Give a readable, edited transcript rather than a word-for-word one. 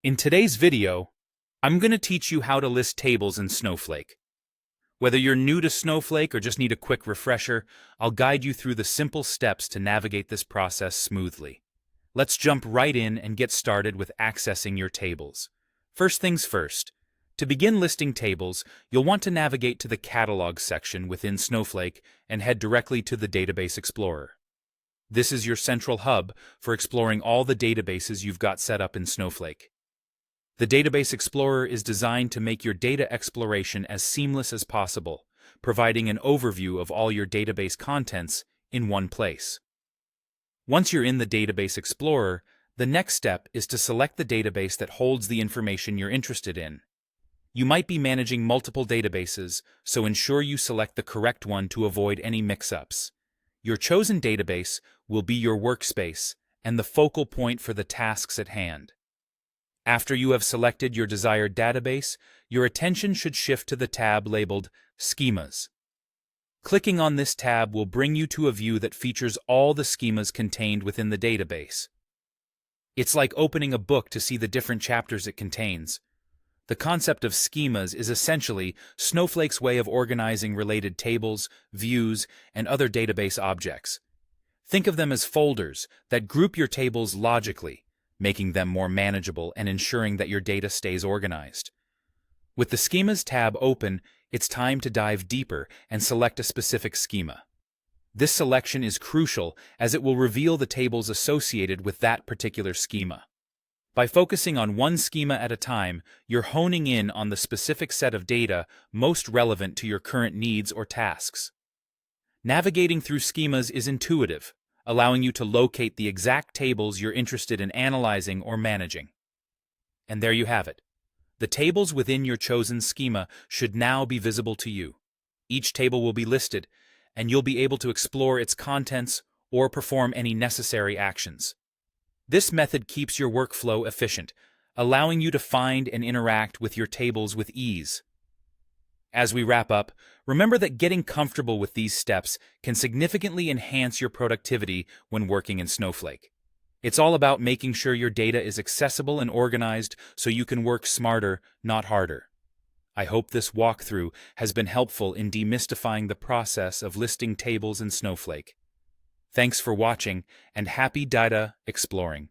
In today's video, I'm going to teach you how to list tables in Snowflake. Whether you're new to Snowflake or just need a quick refresher, I'll guide you through the simple steps to navigate this process smoothly. Let's jump right in and get started with accessing your tables. First things first, to begin listing tables, you'll want to navigate to the Catalog section within Snowflake and head directly to the Database Explorer. This is your central hub for exploring all the databases you've got set up in Snowflake. The Database Explorer is designed to make your data exploration as seamless as possible, providing an overview of all your database contents in one place. Once you're in the Database Explorer, the next step is to select the database that holds the information you're interested in. You might be managing multiple databases, so ensure you select the correct one to avoid any mix-ups. Your chosen database will be your workspace and the focal point for the tasks at hand. After you have selected your desired database, your attention should shift to the tab labeled Schemas. Clicking on this tab will bring you to a view that features all the schemas contained within the database. It's like opening a book to see the different chapters it contains. The concept of schemas is essentially Snowflake's way of organizing related tables, views, and other database objects. Think of them as folders that group your tables logically, making them more manageable and ensuring that your data stays organized. With the Schemas tab open, it's time to dive deeper and select a specific schema. This selection is crucial as it will reveal the tables associated with that particular schema. By focusing on one schema at a time, you're honing in on the specific set of data most relevant to your current needs or tasks. Navigating through schemas is intuitive, allowing you to locate the exact tables you're interested in analyzing or managing. And there you have it. The tables within your chosen schema should now be visible to you. Each table will be listed, and you'll be able to explore its contents or perform any necessary actions. This method keeps your workflow efficient, allowing you to find and interact with your tables with ease. As we wrap up, remember that getting comfortable with these steps can significantly enhance your productivity when working in Snowflake. It's all about making sure your data is accessible and organized so you can work smarter, not harder. I hope this walkthrough has been helpful in demystifying the process of listing tables in Snowflake. Thanks for watching, and happy data exploring.